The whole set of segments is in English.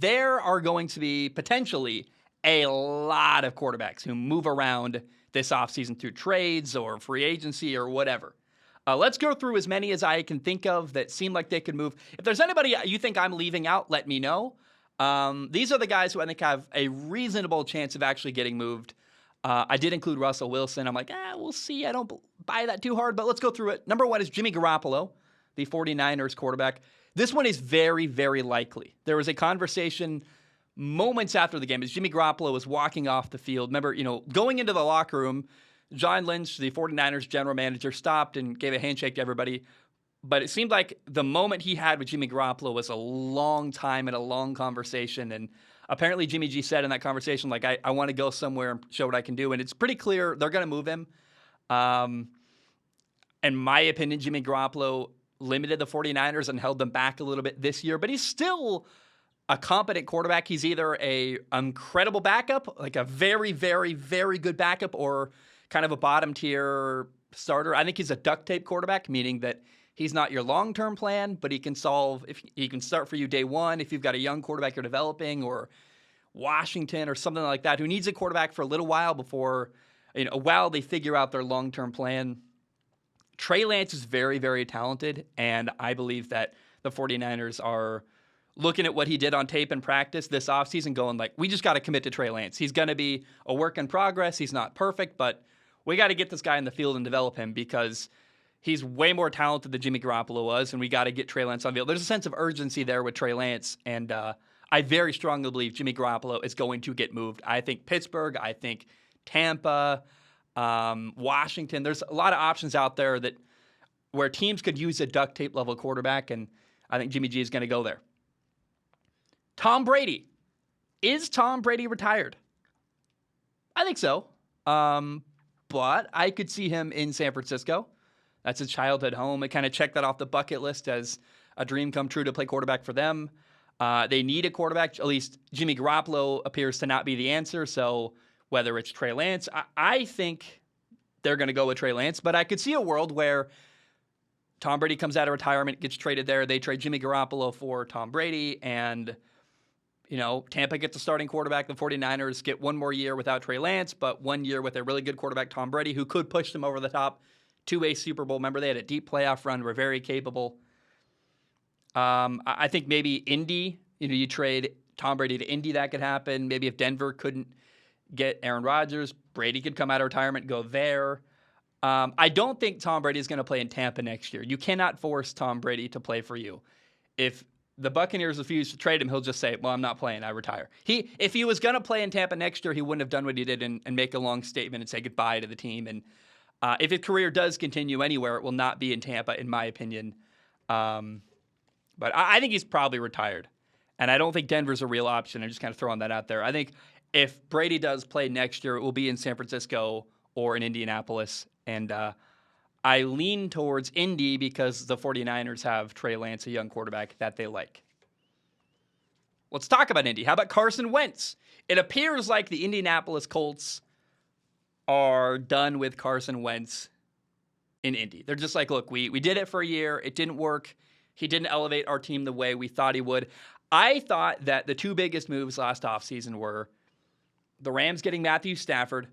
there are going to be potentially a lot of quarterbacks who move around this offseason through trades or free agency or whatever. Let's go through as many as I can think of that seem like they could move. If there's anybody you think I'm leaving out, let me know. These are the guys who I think have a reasonable chance of actually getting moved. I did include Russell Wilson. I'm like, we'll see. I don't buy that too hard, but let's go through it. Number one is Jimmy Garoppolo, the 49ers quarterback. This one is very, very likely. There was a conversation moments after the game as Jimmy Garoppolo was walking off the field. Remember, going into the locker room, John Lynch, the 49ers general manager, stopped and gave a handshake to everybody. But it seemed like the moment he had with Jimmy Garoppolo was a long time and a long conversation. And apparently Jimmy G said in that conversation, like, I want to go somewhere and show what I can do. And it's pretty clear they're going to move him. In my opinion, Jimmy Garoppolo limited the 49ers and held them back a little bit this year. But he's still a competent quarterback. He's either a incredible backup, like a very, very, very good backup, or kind of a bottom tier starter. I think he's a duct tape quarterback, meaning that he's not your long-term plan, but he can start for you day one if you've got a young quarterback you're developing, or Washington or something like that, who needs a quarterback for a little while before, while they figure out their long-term plan. Trey Lance is very, very talented, and I believe that the 49ers are looking at what he did on tape in practice this offseason going like, we just got to commit to Trey Lance. He's going to be a work in progress. He's not perfect, but we got to get this guy in the field and develop him because he's way more talented than Jimmy Garoppolo was, and we got to get Trey Lance on the field. There's a sense of urgency there with Trey Lance, and I very strongly believe Jimmy Garoppolo is going to get moved. I think Pittsburgh, I think Tampa, Washington. There's a lot of options out there where teams could use a duct tape level quarterback, and I think Jimmy G is going to go there. Tom Brady. Is Tom Brady retired? I think so. But I could see him in San Francisco. That's his childhood home. I kind of checked that off the bucket list as a dream come true to play quarterback for them. They need a quarterback. At least Jimmy Garoppolo appears to not be the answer. So whether it's Trey Lance, I think they're going to go with Trey Lance. But I could see a world where Tom Brady comes out of retirement, gets traded there. They trade Jimmy Garoppolo for Tom Brady, and Tampa gets a starting quarterback. The 49ers get one more year without Trey Lance, but 1 year with a really good quarterback, Tom Brady, who could push them over the top to a Super Bowl. Remember, they had a deep playoff run, were very capable. I think maybe Indy, you trade Tom Brady to Indy, that could happen. Maybe if Denver couldn't get Aaron Rodgers, Brady could come out of retirement and go there. I don't think Tom Brady is going to play in Tampa next year. You cannot force Tom Brady to play for you. If the Buccaneers refuse to trade him, he'll just say, well, I'm not playing, I retire. If he was going to play in Tampa next year, he wouldn't have done what he did and make a long statement and say goodbye to the team. And if his career does continue anywhere, it will not be in Tampa, in my opinion. But I think he's probably retired. And I don't think Denver's a real option. I'm just kind of throwing that out there. I think if Brady does play next year, it will be in San Francisco or in Indianapolis. And I lean towards Indy because the 49ers have Trey Lance, a young quarterback that they like. Let's talk about Indy. How about Carson Wentz? It appears like the Indianapolis Colts are done with Carson Wentz in Indy. They're just like, look, we did it for a year. It didn't work. He didn't elevate our team the way we thought he would. I thought that the two biggest moves last offseason were the Rams getting Matthew Stafford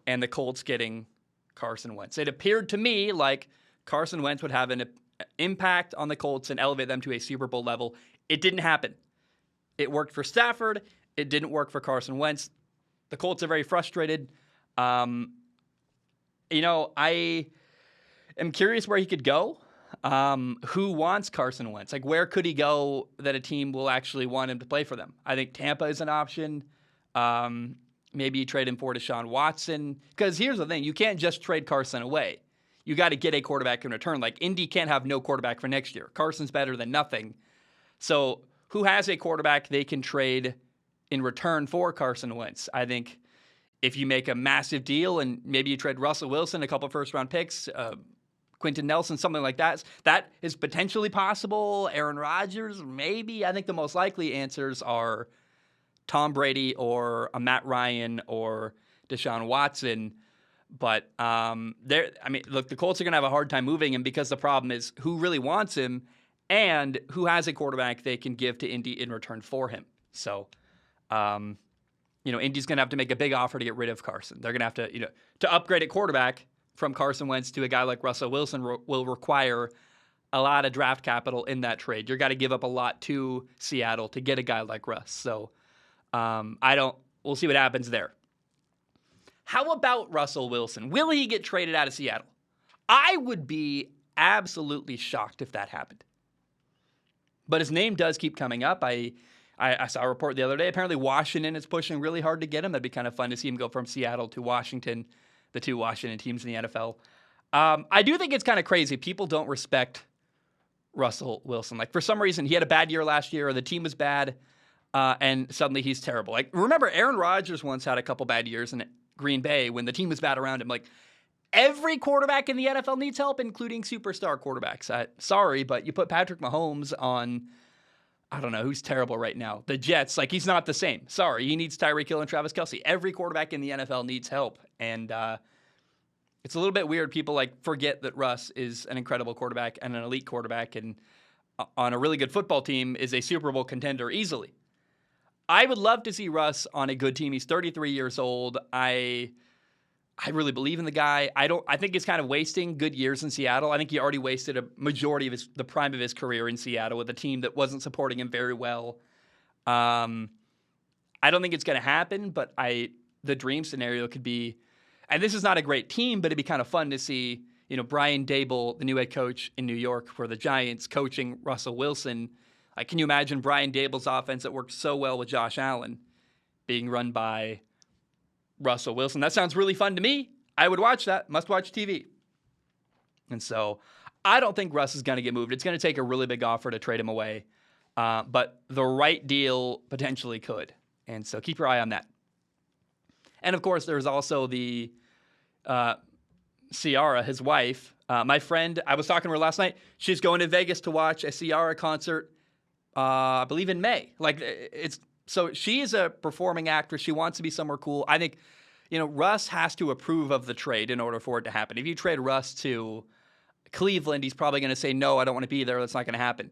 and the Colts getting Carson Wentz. It appeared to me like Carson Wentz would have an impact on the Colts and elevate them to a Super Bowl level. It didn't happen. It worked for Stafford. It didn't work for Carson Wentz. The Colts are very frustrated. I am curious where he could go. Who wants Carson Wentz? Like, where could he go that a team will actually want him to play for them? I think Tampa is an option. Maybe you trade him for Deshaun Watson. Because here's the thing. You can't just trade Carson away. You got to get a quarterback in return. Like, Indy can't have no quarterback for next year. Carson's better than nothing. So who has a quarterback they can trade in return for Carson Wentz? I think if you make a massive deal and maybe you trade Russell Wilson, a couple first-round picks, Quentin Nelson, something like that is potentially possible. Aaron Rodgers, maybe. I think the most likely answers are Tom Brady or a Matt Ryan or Deshaun Watson. But look, the Colts are going to have a hard time moving him because the problem is who really wants him and who has a quarterback they can give to Indy in return for him. So, Indy's going to have to make a big offer to get rid of Carson. They're going to have to, to upgrade at quarterback from Carson Wentz to a guy like Russell Wilson will require a lot of draft capital in that trade. You're got to give up a lot to Seattle to get a guy like Russ. So, we'll see what happens there. How about Russell Wilson? Will he get traded out of Seattle? I would be absolutely shocked if that happened. But his name does keep coming up. I saw a report the other day. Apparently Washington is pushing really hard to get him. That'd be kind of fun to see him go from Seattle to Washington, the two Washington teams in the NFL. I do think it's kind of crazy. People don't respect Russell Wilson. Like, for some reason, he had a bad year last year, or the team was bad, and suddenly he's terrible. Like, remember, Aaron Rodgers once had a couple bad years in Green Bay when the team was bad around him. Like, every quarterback in the NFL needs help, including superstar quarterbacks. Sorry, but you put Patrick Mahomes on, I don't know, who's terrible right now? The Jets. Like, he's not the same. Sorry, he needs Tyreek Hill and Travis Kelce. Every quarterback in the NFL needs help. And it's a little bit weird. People, forget that Russ is an incredible quarterback and an elite quarterback, and on a really good football team is a Super Bowl contender easily. I would love to see Russ on a good team. He's 33 years old. I really believe in the guy. I think he's kind of wasting good years in Seattle. I think he already wasted a majority of the prime of his career in Seattle with a team that wasn't supporting him very well. I don't think it's going to happen, but the dream scenario could be, and this is not a great team, but it'd be kind of fun to see, Brian Daboll, the new head coach in New York for the Giants, coaching Russell Wilson. Can you imagine Brian Daboll's offense that worked so well with Josh Allen being run by Russell Wilson? That sounds really fun to me. I would watch that. Must watch TV. And so I don't think Russ is going to get moved. It's going to take a really big offer to trade him away. But the right deal potentially could. And so keep your eye on that. And of course, there's also the Ciara, his wife. My friend, I was talking to her last night. She's going to Vegas to watch a Ciara concert, I believe in May. So she is a performing actress. She wants to be somewhere cool. I think, Russ has to approve of the trade in order for it to happen. If you trade Russ to Cleveland, he's probably going to say, no, I don't want to be there. That's not going to happen.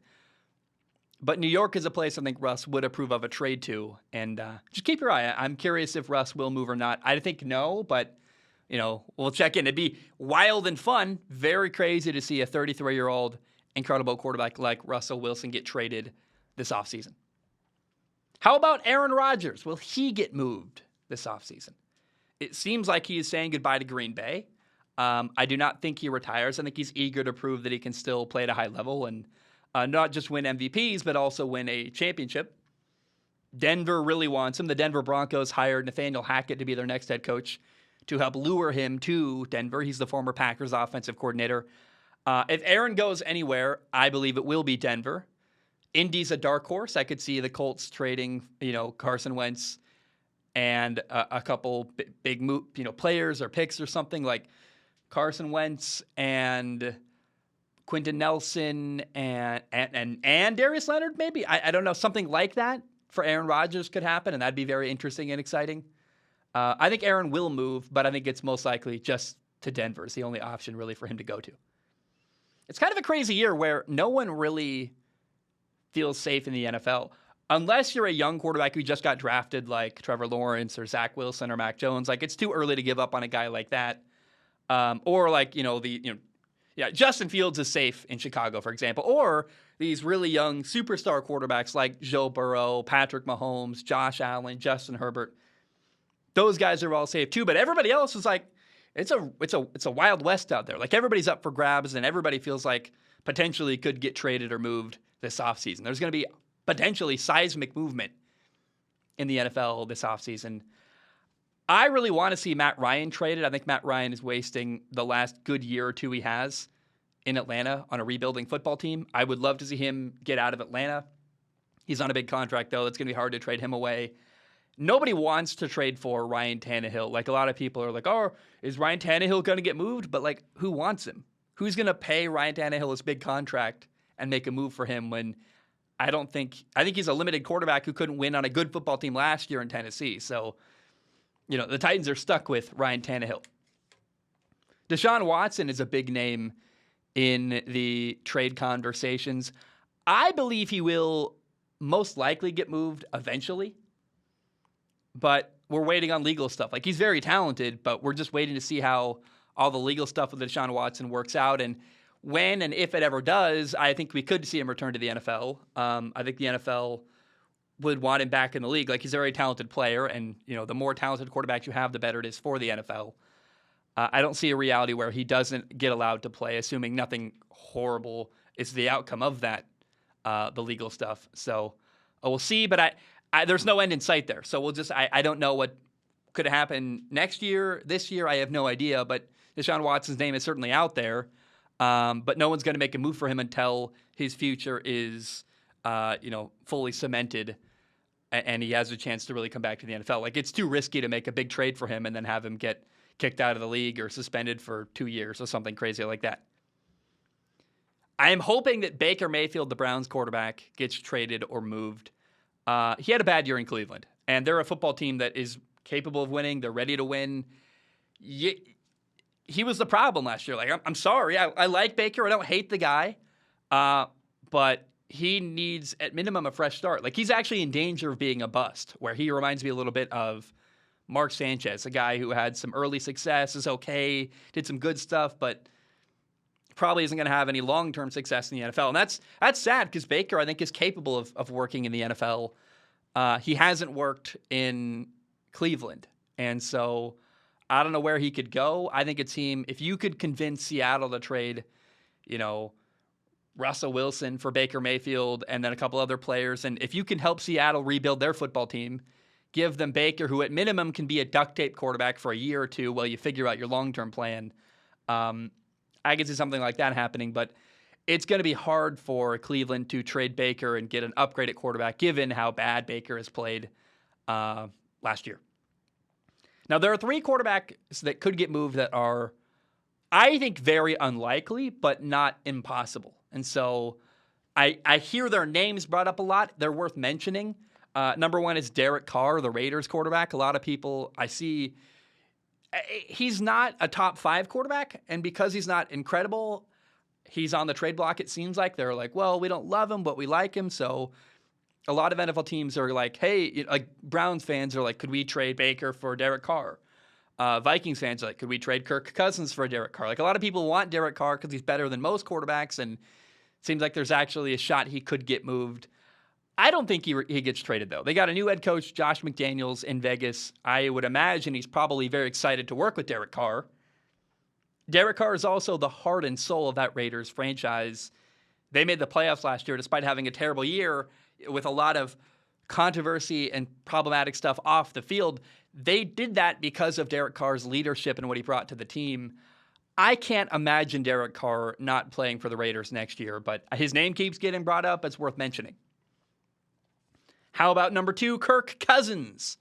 But New York is a place I think Russ would approve of a trade to. And just keep your eye. I'm curious if Russ will move or not. I think no, but, we'll check in. It'd be wild and fun. Very crazy to see a 33-year-old incredible quarterback like Russell Wilson get traded this offseason. How about Aaron Rodgers? Will he get moved this offseason? It seems like he is saying goodbye to Green Bay. I do not think he retires. I think he's eager to prove that he can still play at a high level and not just win MVPs, but also win a championship. Denver really wants him. The Denver Broncos hired Nathaniel Hackett to be their next head coach to help lure him to Denver. He's the former Packers offensive coordinator. If Aaron goes anywhere, I believe it will be Denver. Indy's a dark horse. I could see the Colts trading, Carson Wentz and a couple big players or picks or something like Carson Wentz and Quentin Nelson and Darius Leonard, maybe. I don't know. Something like that for Aaron Rodgers could happen, and that'd be very interesting and exciting. I think Aaron will move, but I think it's most likely just to Denver. It's the only option really for him to go to. It's kind of a crazy year where no one really feels safe in the NFL. Unless you're a young quarterback who just got drafted like Trevor Lawrence or Zach Wilson or Mac Jones, it's too early to give up on a guy like that. Justin Fields is safe in Chicago, for example. Or these really young superstar quarterbacks like Joe Burrow, Patrick Mahomes, Josh Allen, Justin Herbert. Those guys are all safe too. But everybody else is it's a wild west out there. Everybody's up for grabs, and everybody feels like potentially could get traded or moved this offseason. There's going to be potentially seismic movement in the NFL this offseason. I really want to see Matt Ryan traded. I think Matt Ryan is wasting the last good year or two he has in Atlanta on a rebuilding football team. I would love to see him get out of Atlanta. He's on a big contract, though. It's going to be hard to trade him away. Nobody wants to trade for Ryan Tannehill. A lot of people are like, oh, is Ryan Tannehill going to get moved? But, who wants him? Who's going to pay Ryan Tannehill his big contract and make a move for him when I think he's a limited quarterback who couldn't win on a good football team last year in Tennessee. So, the Titans are stuck with Ryan Tannehill. Deshaun Watson is a big name in the trade conversations. I believe he will most likely get moved eventually. But we're waiting on legal stuff. Like, he's very talented, but we're just waiting to see how all the legal stuff with Deshaun Watson works out. And when and if it ever does, I think we could see him return to the NFL. I think the NFL would want him back in the league. Like, he's a very talented player, and the more talented quarterbacks you have, the better it is for the NFL. I don't see a reality where he doesn't get allowed to play, assuming nothing horrible is the outcome of that, the legal stuff. So we'll see, but there's no end in sight there. So we'll just I don't know what could happen next year, this year. I have no idea, but Deshaun Watson's name is certainly out there. But no one's going to make a move for him until his future is, fully cemented and he has a chance to really come back to the NFL. Like, it's too risky to make a big trade for him and then have him get kicked out of the league or suspended for 2 years or something crazy like that. I am hoping that Baker Mayfield, the Browns quarterback, gets traded or moved. He had a bad year in Cleveland, and they're a football team that is capable of winning. They're ready to win. He was the problem last year. Like, I'm sorry. I like Baker. I don't hate the guy. But he needs, at minimum, a fresh start. Like, he's actually in danger of being a bust, where he reminds me a little bit of Mark Sanchez, a guy who had some early success, is okay, did some good stuff, but probably isn't going to have any long-term success in the NFL. And that's sad, because Baker, I think, is capable of working in the NFL. He hasn't worked in Cleveland. And so I don't know where he could go. I think a team, if you could convince Seattle to trade, Russell Wilson for Baker Mayfield and then a couple other players, and if you can help Seattle rebuild their football team, give them Baker, who at minimum can be a duct tape quarterback for a year or two while you figure out your long-term plan. I could see something like that happening, but it's going to be hard for Cleveland to trade Baker and get an upgraded quarterback, given how bad Baker has played last year. Now, there are 3 quarterbacks that could get moved that are, I think, very unlikely, but not impossible. And so I hear their names brought up a lot. They're worth mentioning. Number 1 is Derek Carr, the Raiders quarterback. A lot of people I see, he's not a top 5 quarterback, and because he's not incredible, he's on the trade block, it seems like. They're like, well, we don't love him, but we like him. So a lot of NFL teams are like, hey, like Browns fans are like, could we trade Baker for Derek Carr? Vikings fans are like, could we trade Kirk Cousins for Derek Carr? Like, a lot of people want Derek Carr because he's better than most quarterbacks, and it seems like there's actually a shot he could get moved. I don't think he gets traded, though. They got a new head coach, Josh McDaniels, in Vegas. I would imagine he's probably very excited to work with Derek Carr. Derek Carr is also the heart and soul of that Raiders franchise. They made the playoffs last year despite having a terrible year with a lot of controversy and problematic stuff off the field. They did that because of Derek Carr's leadership and what he brought to the team. I can't imagine Derek Carr not playing for the Raiders next year, but his name keeps getting brought up. It's worth mentioning. How about number 2, Kirk Cousins?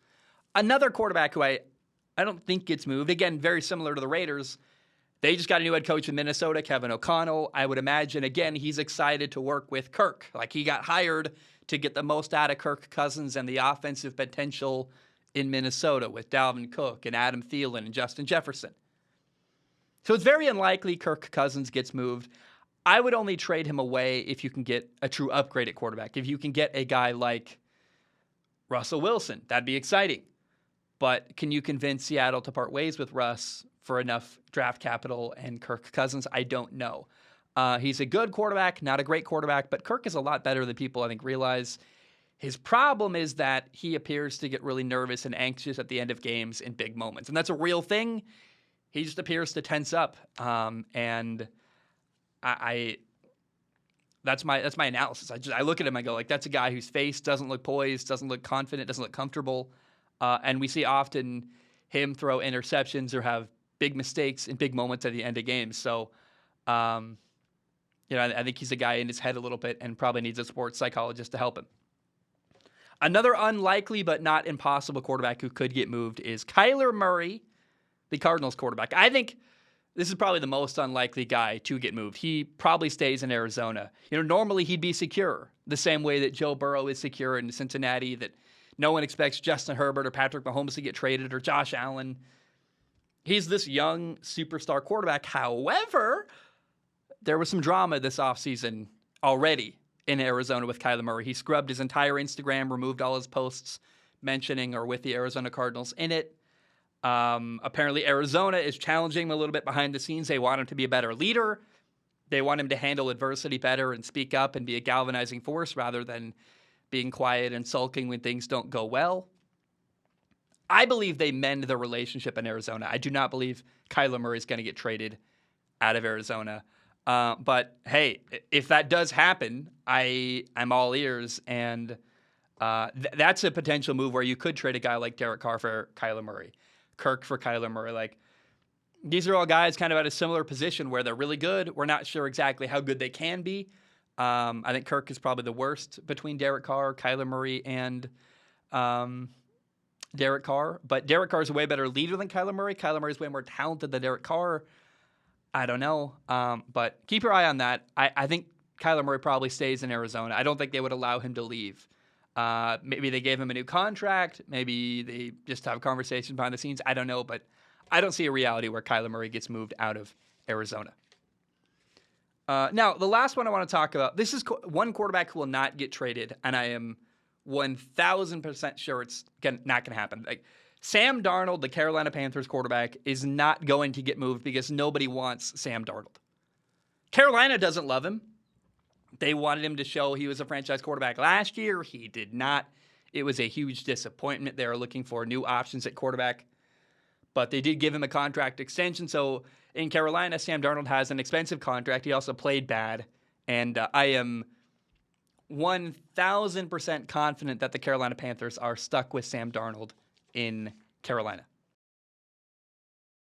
Another quarterback who I don't think gets moved. Again, very similar to the Raiders. They just got a new head coach in Minnesota, Kevin O'Connell. I would imagine, again, he's excited to work with Kirk. Like, he got hired to get the most out of Kirk Cousins and the offensive potential in Minnesota with Dalvin Cook and Adam Thielen and Justin Jefferson. So it's very unlikely Kirk Cousins gets moved. I would only trade him away if you can get a true upgraded quarterback. If you can get a guy like Russell Wilson, that'd be exciting. But can you convince Seattle to part ways with Russ for enough draft capital and Kirk Cousins? I don't know. He's a good quarterback, not a great quarterback, but Kirk is a lot better than people, I think, realize. His problem is that he appears to get really nervous and anxious at the end of games in big moments. And that's a real thing. He just appears to tense up. And that's my analysis. I look at him, I go, like, that's a guy whose face doesn't look poised, doesn't look confident, doesn't look comfortable. And we see often him throw interceptions or have big mistakes in big moments at the end of games. So, I think he's a guy in his head a little bit and probably needs a sports psychologist to help him. Another unlikely but not impossible quarterback who could get moved is Kyler Murray, the Cardinals quarterback. I think this is probably the most unlikely guy to get moved. He probably stays in Arizona. Normally he'd be secure, the same way that Joe Burrow is secure in Cincinnati, that no one expects Justin Herbert or Patrick Mahomes to get traded or Josh Allen. He's this young superstar quarterback. However, there was some drama this offseason already in Arizona with Kyler Murray. He scrubbed his entire Instagram, removed all his posts mentioning or with the Arizona Cardinals in it. Apparently, Arizona is challenging him a little bit behind the scenes. They want him to be a better leader. They want him to handle adversity better and speak up and be a galvanizing force rather than being quiet and sulking when things don't go well. I believe they mend the relationship in Arizona. I do not believe Kyler Murray is going to get traded out of Arizona. But hey, if that does happen, I'm all ears, and that's a potential move where you could trade a guy like Derek Carr for Kyler Murray, Kirk for Kyler Murray. Like, these are all guys kind of at a similar position where they're really good. We're not sure exactly how good they can be. I think Kirk is probably the worst between Derek Carr, Kyler Murray, and Derek Carr. But Derek Carr is a way better leader than Kyler Murray. Kyler Murray is way more talented than Derek Carr. I don't know. But keep your eye on that. I think Kyler Murray probably stays in Arizona. I don't think they would allow him to leave. Maybe they gave him a new contract. Maybe they just have conversations behind the scenes. I don't know, but I don't see a reality where Kyler Murray gets moved out of Arizona. Now, the last one I want to talk about, this is one quarterback who will not get traded, and I am 1,000% sure it's not going to happen. Like, Sam Darnold, the Carolina Panthers quarterback, is not going to get moved because nobody wants Sam Darnold. Carolina doesn't love him. They wanted him to show he was a franchise quarterback last year. He did not. It was a huge disappointment. They are looking for new options at quarterback. But they did give him a contract extension. So in Carolina, Sam Darnold has an expensive contract. He also played bad. And I am 1,000% confident that the Carolina Panthers are stuck with Sam Darnold in Carolina.